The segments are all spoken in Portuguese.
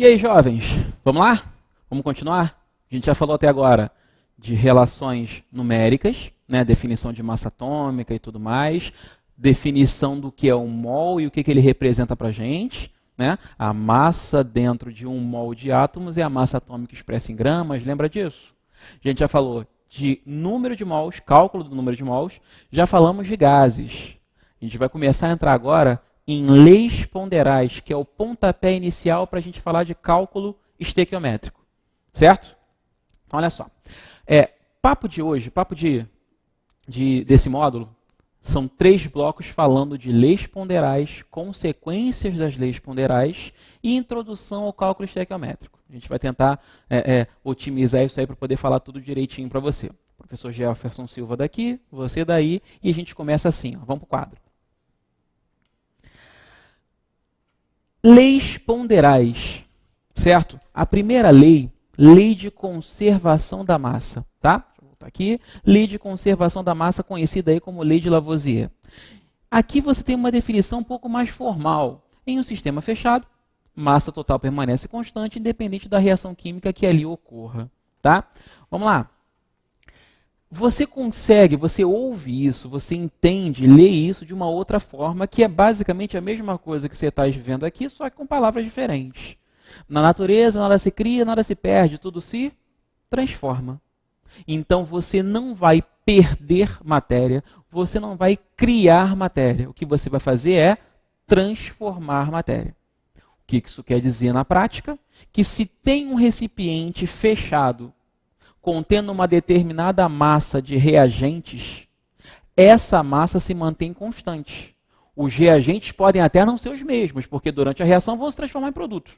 E aí, jovens, vamos lá? Vamos continuar? A gente já falou até agora de relações numéricas, né? Definição de massa atômica e tudo mais, definição do que é um mol e o que ele representa para a gente, né? A massa dentro de um mol de átomos é a massa atômica expressa em gramas, lembra disso? A gente já falou de número de mols, cálculo do número de mols, já falamos de gases. A gente vai começar a entrar agora em leis ponderais, que é o pontapé inicial para a gente falar de cálculo estequiométrico. Certo? Então, olha só. Papo de hoje, desse módulo, são 3 blocos falando de leis ponderais, consequências das leis ponderais e introdução ao cálculo estequiométrico. A gente vai tentar otimizar isso aí para poder falar tudo direitinho para você. Professor Jefferson Silva daqui, você daí, e a gente começa assim. Ó. Vamos para o quadro. Leis ponderais, certo? A primeira lei, lei de conservação da massa, tá? Deixa eu voltar aqui. Lei de conservação da massa, conhecida aí como lei de Lavoisier. Aqui você tem uma definição um pouco mais formal. Em um sistema fechado, massa total permanece constante, independente da reação química que ali ocorra, tá? Vamos lá. Você consegue, você ouve isso, você entende, lê isso de uma outra forma, que é basicamente a mesma coisa que você está vivendo aqui, só que com palavras diferentes. Na natureza, nada se cria, nada se perde, tudo se transforma. Então você não vai perder matéria, você não vai criar matéria. O que você vai fazer é transformar matéria. O que isso quer dizer na prática? Que se tem um recipiente fechado, contendo uma determinada massa de reagentes, essa massa se mantém constante. Os reagentes podem até não ser os mesmos, porque durante a reação vão se transformar em produtos,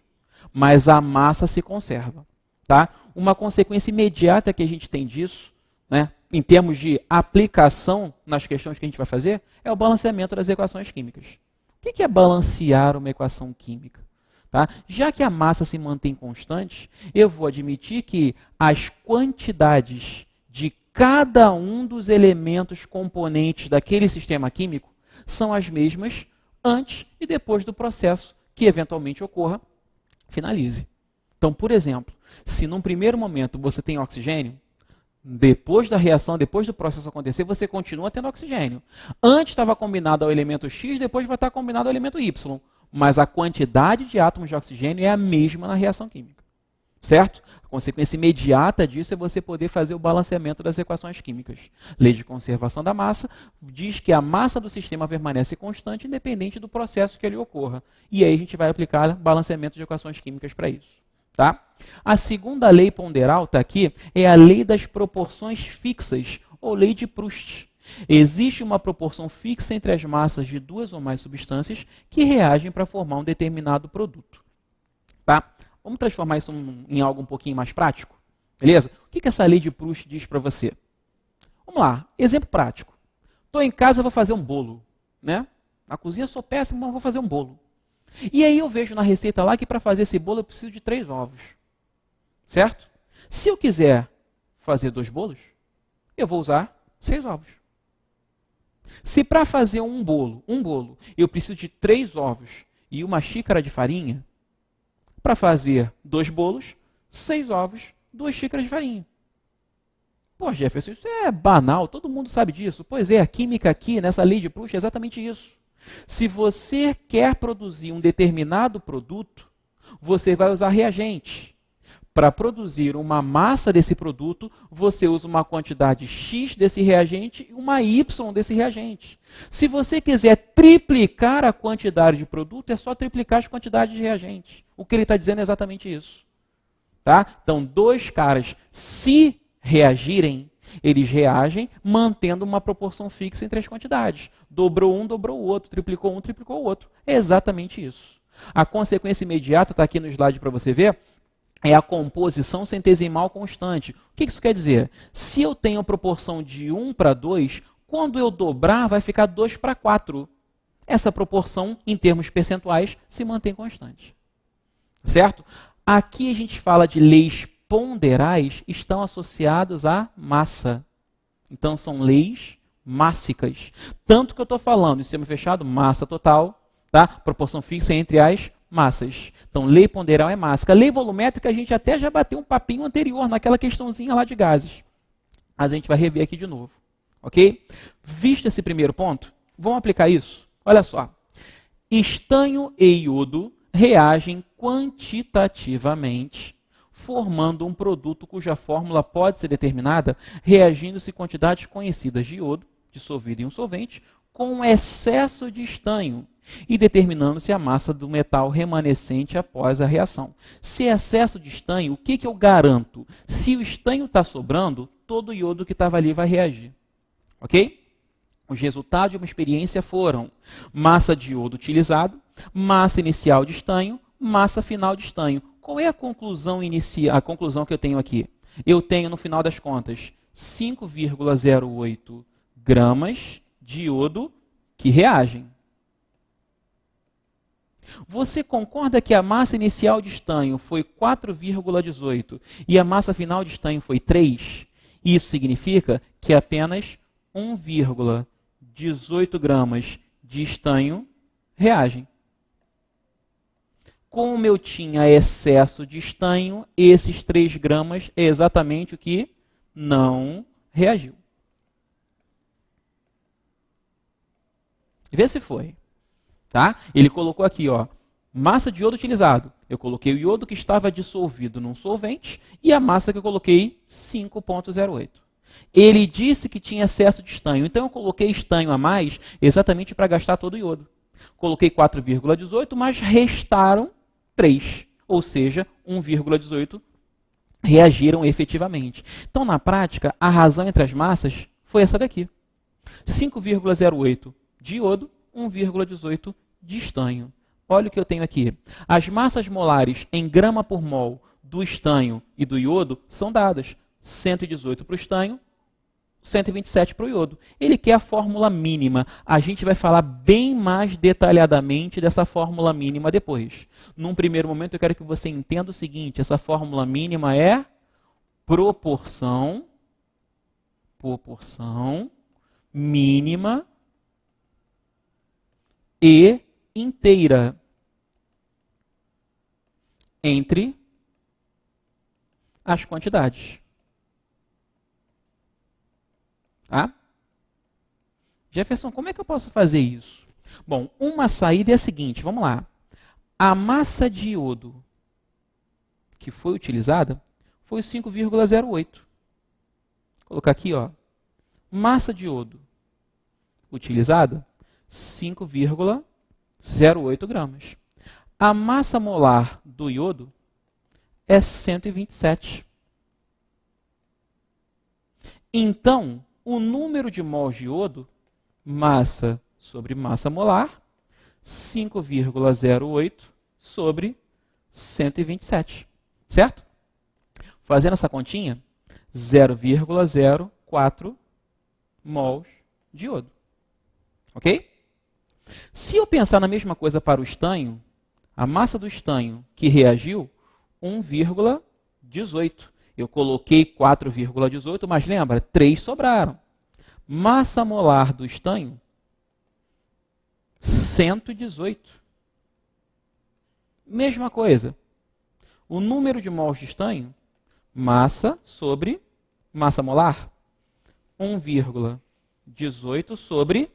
mas a massa se conserva. Tá? Uma consequência imediata que a gente tem disso, né, em termos de aplicação nas questões que a gente vai fazer, é o balanceamento das equações químicas. O que é balancear uma equação química? Tá? Já que a massa se mantém constante, eu vou admitir que as quantidades de cada um dos elementos componentes daquele sistema químico são as mesmas antes e depois do processo que eventualmente ocorra, finalize. Então, por exemplo, se num primeiro momento você tem oxigênio, depois da reação, depois do processo acontecer, você continua tendo oxigênio. Antes estava combinado ao elemento X, depois vai estar combinado ao elemento Y. Mas a quantidade de átomos de oxigênio é a mesma na reação química. Certo? A consequência imediata disso é você poder fazer o balanceamento das equações químicas. Lei de conservação da massa diz que a massa do sistema permanece constante independente do processo que ele ocorra. E aí a gente vai aplicar balanceamento de equações químicas para isso. Tá? A segunda lei ponderal está aqui, é a lei das proporções fixas, ou lei de Proust. Existe uma proporção fixa entre as massas de 2 ou mais substâncias que reagem para formar um determinado produto. Tá? Vamos transformar isso em algo um pouquinho mais prático? Beleza? O que essa lei de Proust diz para você? Vamos lá, exemplo prático. Estou em casa, vou fazer um bolo. Né? Na cozinha sou péssimo, mas vou fazer um bolo. E aí eu vejo na receita lá que para fazer esse bolo eu preciso de 3 ovos. Certo? Se eu quiser fazer 2 bolos, eu vou usar 6 ovos. Se para fazer um bolo, eu preciso de 3 ovos e 1 xícara de farinha, para fazer 2 bolos, 6 ovos, 2 xícaras de farinha. Pô, Jefferson, isso é banal, todo mundo sabe disso. Pois é, a química aqui, nessa lei de Proust, é exatamente isso. Se você quer produzir um determinado produto, você vai usar reagentes. Para produzir uma massa desse produto, você usa uma quantidade X desse reagente e uma Y desse reagente. Se você quiser triplicar a quantidade de produto, é só triplicar as quantidades de reagentes. O que ele está dizendo é exatamente isso. Tá? Então, 2 caras, se reagirem, eles reagem mantendo uma proporção fixa entre as quantidades. Dobrou um, dobrou o outro. Triplicou um, triplicou o outro. É exatamente isso. A consequência imediata, está aqui no slide para você ver, é a composição centesimal constante. O que isso quer dizer? Se eu tenho a proporção de 1 para 2, quando eu dobrar, vai ficar 2 para 4. Essa proporção, em termos percentuais, se mantém constante. Certo? Aqui a gente fala de leis ponderais, estão associados à massa. Então, são leis mássicas. Tanto que eu estou falando em sistema fechado, massa total, tá? Proporção fixa entre as massas. Então, lei ponderal é massa. A lei volumétrica a gente até já bateu um papinho anterior naquela questãozinha lá de gases. Mas a gente vai rever aqui de novo. Ok? Visto esse primeiro ponto, vamos aplicar isso? Olha só. Estanho e iodo reagem quantitativamente, formando um produto cuja fórmula pode ser determinada reagindo-se quantidades conhecidas de iodo, dissolvido em um solvente, com excesso de estanho e determinando-se a massa do metal remanescente após a reação. Se é excesso de estanho, o que eu garanto? Se o estanho está sobrando, todo o iodo que estava ali vai reagir. Ok? Os resultados de uma experiência foram massa de iodo utilizado, massa inicial de estanho, massa final de estanho. Qual é a conclusão inicial? A conclusão que eu tenho aqui? Eu tenho, no final das contas, 5,08 gramas de iodo que reagem. Você concorda que a massa inicial de estanho foi 4,18 e a massa final de estanho foi 3? Isso significa que apenas 1,18 gramas de estanho reagem. Como eu tinha excesso de estanho, esses 3 gramas é exatamente o que não reagiu. Vê se foi. Tá? Ele colocou aqui, ó, massa de iodo utilizado. Eu coloquei o iodo que estava dissolvido num solvente e a massa que eu coloquei, 5,08. Ele disse que tinha excesso de estanho, então eu coloquei estanho a mais exatamente para gastar todo o iodo. Coloquei 4,18, mas restaram 3, ou seja, 1,18 reagiram efetivamente. Então, na prática, a razão entre as massas foi essa daqui. 5,08 de iodo, 1,18 de estanho. Olha o que eu tenho aqui. As massas molares em grama por mol do estanho e do iodo são dadas. 118 para o estanho, 127 para o iodo. Ele quer a fórmula mínima. A gente vai falar bem mais detalhadamente dessa fórmula mínima depois. Num primeiro momento, eu quero que você entenda o seguinte. Essa fórmula mínima é proporção mínima e inteira entre as quantidades. Tá? Jefferson, como é que eu posso fazer isso? Bom, uma saída é a seguinte, vamos lá. A massa de iodo que foi utilizada foi 5,08. Vou colocar aqui, ó. Massa de iodo utilizada, 5,08 gramas. A massa molar do iodo é 127. Então, o número de mols de iodo, massa sobre massa molar, 5,08 sobre 127. Certo? Fazendo essa continha, 0,04 mols de iodo. Ok? Se eu pensar na mesma coisa para o estanho, a massa do estanho que reagiu, 1,18. Eu coloquei 4,18, mas lembra, 3 sobraram. Massa molar do estanho, 118. Mesma coisa. O número de mols de estanho, massa sobre massa molar, 1,18 sobre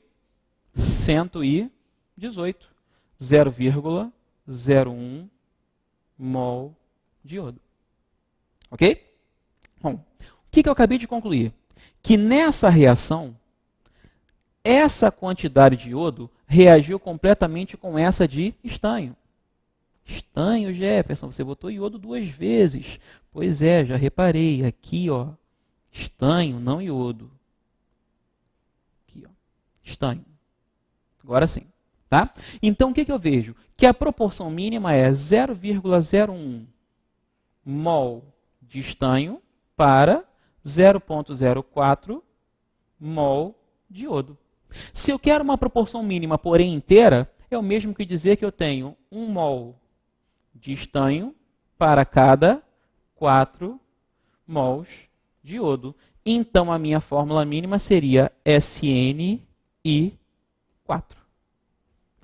118. 0,01 mol de iodo. Ok? Bom, o que eu acabei de concluir? Que nessa reação, essa quantidade de iodo reagiu completamente com essa de estanho. Estanho, Jefferson, você botou iodo 2 vezes. Pois é, já reparei. Aqui, ó, estanho, não iodo. Aqui, ó, estanho. Agora sim. Tá? Então, o que eu vejo? Que a proporção mínima é 0,01 mol de estanho para 0,04 mol de iodo. Se eu quero uma proporção mínima, porém inteira, é o mesmo que dizer que eu tenho 1 mol de estanho para cada 4 mols de iodo. Então, a minha fórmula mínima seria SNI4.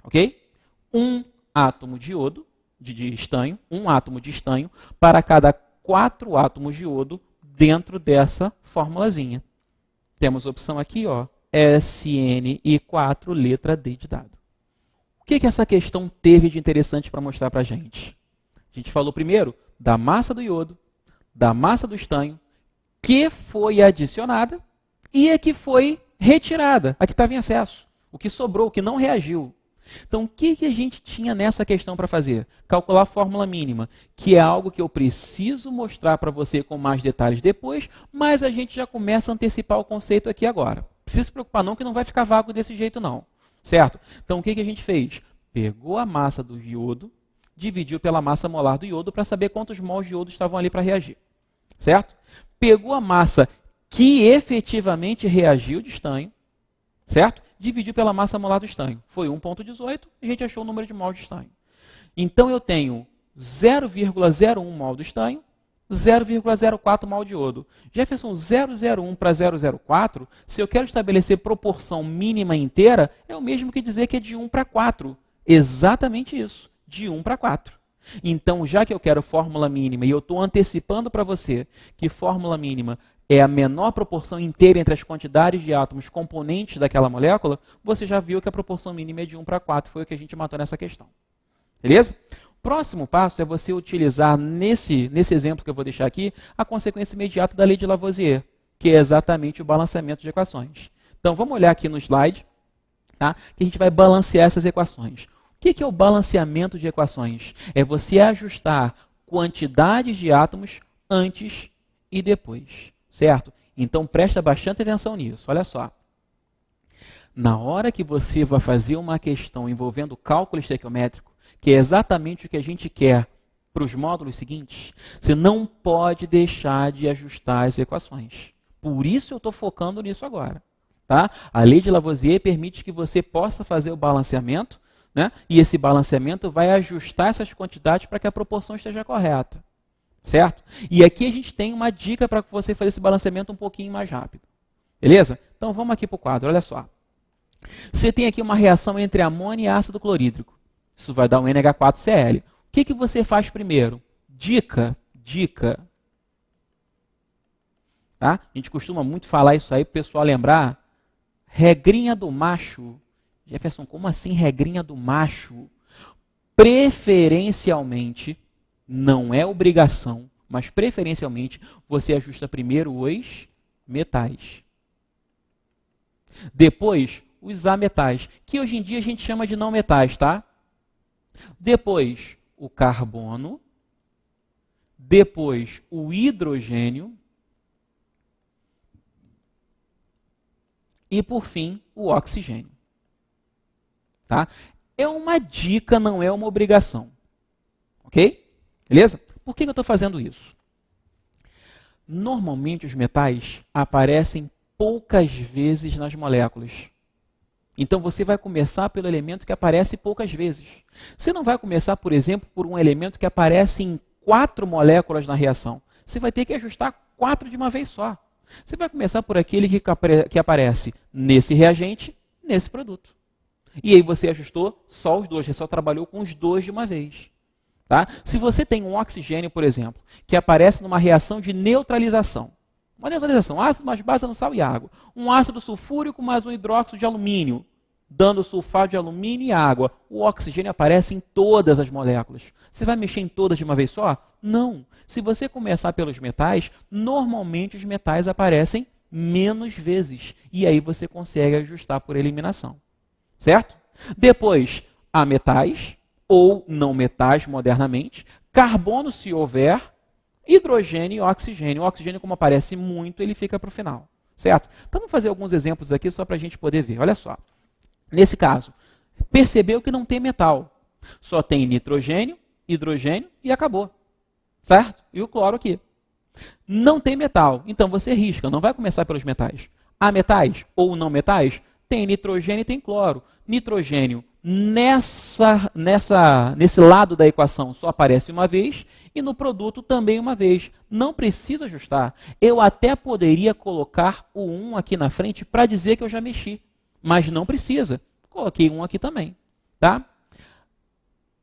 Ok? Um átomo de iodo de estanho, um átomo de estanho, para cada 4 átomos de iodo dentro dessa formulazinha. Temos a opção aqui, ó, SN4, letra D de dado. O que essa questão teve de interessante para mostrar para a gente? A gente falou primeiro da massa do iodo, da massa do estanho, que foi adicionada e a que foi retirada, a que estava em excesso, o que sobrou, o que não reagiu. Então, o que a gente tinha nessa questão para fazer? Calcular a fórmula mínima, que é algo que eu preciso mostrar para você com mais detalhes depois, mas a gente já começa a antecipar o conceito aqui agora. Não precisa se preocupar não, que não vai ficar vago desse jeito não, certo? Então, o que a gente fez? Pegou a massa do iodo, dividiu pela massa molar do iodo para saber quantos mols de iodo estavam ali para reagir, certo? Pegou a massa que efetivamente reagiu de estanho, certo? Dividiu pela massa molar do estanho. Foi 1,18 e a gente achou o número de mols de estanho. Então eu tenho 0,01 mol do estanho, 0,04 mol de iodo. Jefferson, 0,01 para 0,04, se eu quero estabelecer proporção mínima inteira, é o mesmo que dizer que é de 1 para 4. Exatamente isso, de 1 para 4. Então, já que eu quero fórmula mínima e eu estou antecipando para você que fórmula mínima é a menor proporção inteira entre as quantidades de átomos componentes daquela molécula, você já viu que a proporção mínima é de 1 para 4, foi o que a gente matou nessa questão. Beleza? O próximo passo é você utilizar, nesse exemplo que eu vou deixar aqui, a consequência imediata da lei de Lavoisier, que é exatamente o balanceamento de equações. Então, vamos olhar aqui no slide, tá? Que a gente vai balancear essas equações. O que é o balanceamento de equações? É você ajustar quantidades de átomos antes e depois, certo? Então, presta bastante atenção nisso. Olha só. Na hora que você vai fazer uma questão envolvendo cálculo estequiométrico, que é exatamente o que a gente quer para os módulos seguintes, você não pode deixar de ajustar as equações. Por isso eu estou focando nisso agora. Tá? A lei de Lavoisier permite que você possa fazer o balanceamento, né? E esse balanceamento vai ajustar essas quantidades para que a proporção esteja correta. Certo? E aqui a gente tem uma dica para você fazer esse balanceamento um pouquinho mais rápido. Beleza? Então vamos aqui para o quadro, olha só. Você tem aqui uma reação entre amônia e ácido clorídrico. Isso vai dar um NH4Cl. O que você faz primeiro? Dica. Tá? A gente costuma muito falar isso aí para o pessoal lembrar. Regrinha do macho. Jefferson, como assim regrinha do macho? Preferencialmente, não é obrigação, mas preferencialmente, você ajusta primeiro os metais. Depois, os ametais, que hoje em dia a gente chama de não metais, tá? Depois, o carbono. Depois, o hidrogênio. E, por fim, o oxigênio. Tá? É uma dica, não é uma obrigação. Ok? Beleza? Por que eu estou fazendo isso? Normalmente os metais aparecem poucas vezes nas moléculas. Então você vai começar pelo elemento que aparece poucas vezes. Você não vai começar, por exemplo, por um elemento que aparece em 4 moléculas na reação. Você vai ter que ajustar 4 de uma vez só. Você vai começar por aquele que aparece nesse reagente, nesse produto. E aí você ajustou só os dois, você só trabalhou com os dois de uma vez. Tá? Se você tem um oxigênio, por exemplo, que aparece numa reação de neutralização, uma neutralização, ácido mais base no sal e água, um ácido sulfúrico mais um hidróxido de alumínio, dando sulfato de alumínio e água, o oxigênio aparece em todas as moléculas. Você vai mexer em todas de uma vez só? Não. Se você começar pelos metais, normalmente os metais aparecem menos vezes. E aí você consegue ajustar por eliminação. Certo? Depois, ametais, ou não metais modernamente, carbono se houver, hidrogênio e oxigênio. O oxigênio, como aparece muito, ele fica para o final. Certo? Então, vamos fazer alguns exemplos aqui só para a gente poder ver. Olha só. Nesse caso, percebeu que não tem metal. Só tem nitrogênio, hidrogênio e acabou. Certo? E o cloro aqui. Não tem metal. Então, você risca. Não vai começar pelos metais. Ametais ou não metais, tem nitrogênio e tem cloro. Nitrogênio nesse lado da equação só aparece uma vez e no produto também uma vez. Não precisa ajustar. Eu até poderia colocar o 1 aqui na frente para dizer que eu já mexi, mas não precisa. Coloquei um aqui também. Tá?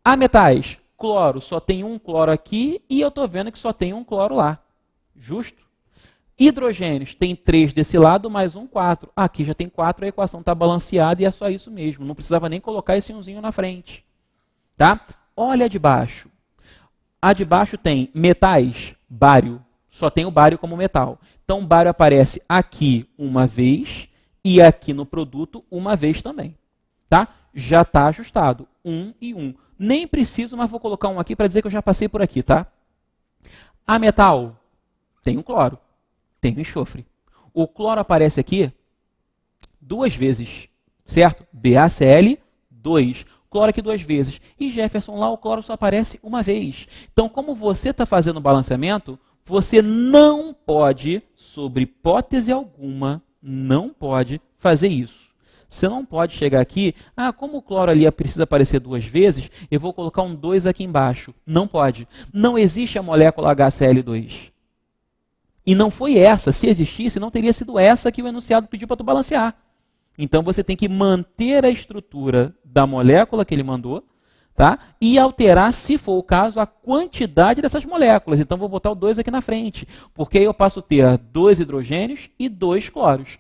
Ametais, Cloro, só tem um cloro aqui e eu estou vendo que só tem um cloro lá. Justo? Hidrogênios, tem 3 desse lado, mais um 4. Aqui já tem 4, a equação está balanceada e é só isso mesmo. Não precisava nem colocar esse umzinho na frente. Tá? Olha a de baixo. A de baixo tem metais, bário. Só tem o bário como metal. Então, o bário aparece aqui uma vez e aqui no produto uma vez também. Tá? Já está ajustado. 1 e 1. Nem preciso, mas vou colocar um aqui para dizer que eu já passei por aqui. Tá? A metal tem um cloro. Tem um enxofre. O cloro aparece aqui 2 vezes, certo? BaCl, 2. Cloro aqui 2 vezes. E Jefferson, lá o cloro só aparece uma vez. Então, como você está fazendo o balanceamento, você não pode, sob hipótese alguma, não pode fazer isso. Você não pode chegar aqui, como o cloro ali precisa aparecer 2 vezes, eu vou colocar um 2 aqui embaixo. Não pode. Não existe a molécula HCl2. E não foi essa. Se existisse, não teria sido essa que o enunciado pediu para tu balancear. Então, você tem que manter a estrutura da molécula que ele mandou, tá? E alterar, se for o caso, a quantidade dessas moléculas. Então, vou botar o 2 aqui na frente, porque aí eu passo a ter 2 hidrogênios e 2 cloros.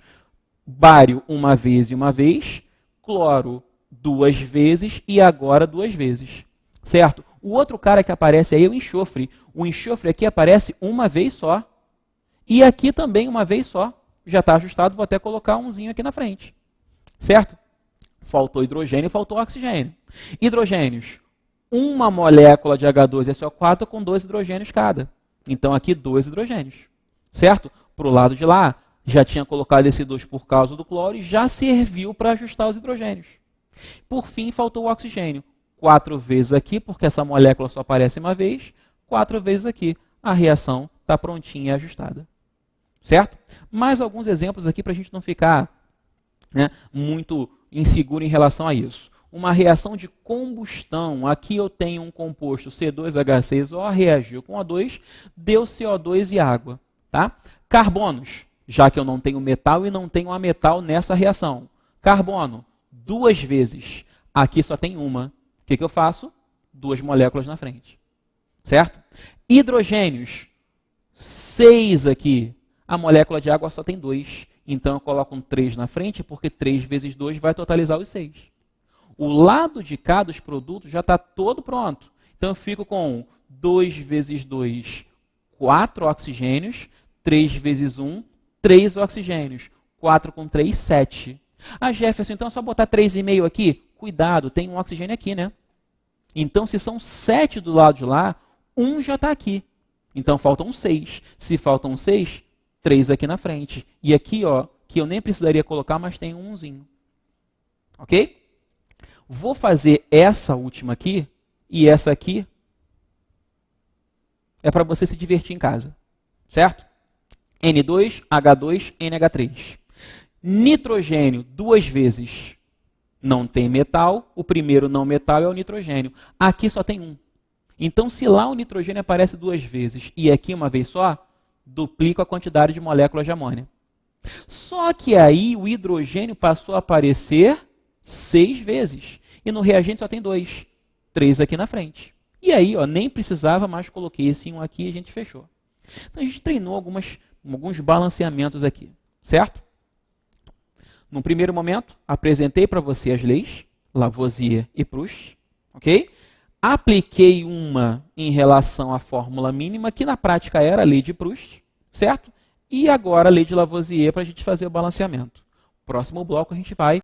Bário uma vez e uma vez, cloro 2 vezes e agora 2 vezes. Certo? O outro cara que aparece aí é o enxofre. O enxofre aqui aparece uma vez só. E aqui também uma vez só. Já está ajustado, vou até colocar umzinho aqui na frente. Certo? Faltou hidrogênio, faltou oxigênio. Hidrogênios. Uma molécula de H2SO4 com 2 hidrogênios cada. Então aqui 2 hidrogênios. Certo? Para o lado de lá, já tinha colocado esse 2 por causa do cloro e já serviu para ajustar os hidrogênios. Por fim, faltou o oxigênio. 4 vezes aqui, porque essa molécula só aparece uma vez. 4 vezes aqui. A reação está prontinha e ajustada. Certo? Mais alguns exemplos aqui para a gente não ficar muito inseguro em relação a isso. Uma reação de combustão. Aqui eu tenho um composto C2H6O, reagiu com O2, deu CO2 e água. Tá? Carbonos, já que eu não tenho metal e não tenho ametal nessa reação. Carbono, 2 vezes. Aqui só tem uma. O que eu faço? 2 moléculas na frente. Certo? Hidrogênios, 6 aqui. A molécula de água só tem 2. Então, eu coloco um 3 na frente, porque 3 vezes 2 vai totalizar os 6. O lado de cá dos produtos já está todo pronto. Então, eu fico com 2 vezes 2, 4 oxigênios. 3 vezes 1, 3 oxigênios. 4 com 3, 7. Jefferson, então é só botar 3,5 aqui? Cuidado, tem um oxigênio aqui, né? Então, se são 7 do lado de lá, 1 já está aqui. Então, faltam 6. Se faltam 6, 3 aqui na frente. E aqui, ó, que eu nem precisaria colocar, mas tem um umzinho. Ok? Vou fazer essa última aqui e essa aqui é para você se divertir em casa. Certo? N2, H2, NH3. Nitrogênio, 2 vezes. Não tem metal. O primeiro não metal é o nitrogênio. Aqui só tem um. Então, se lá o nitrogênio aparece 2 vezes e aqui uma vez só, duplico a quantidade de moléculas de amônia. Só que aí o hidrogênio passou a aparecer 6 vezes. E no reagente só tem 2. 3 aqui na frente. E aí, ó, nem precisava mais, coloquei esse 1 aqui e a gente fechou. Então, a gente treinou alguns balanceamentos aqui. Certo? No primeiro momento, apresentei para você as leis, Lavoisier e Proust. Ok? Apliquei uma em relação à fórmula mínima, que na prática era a lei de Proust, certo? E agora a lei de Lavoisier para a gente fazer o balanceamento. Próximo bloco a gente vai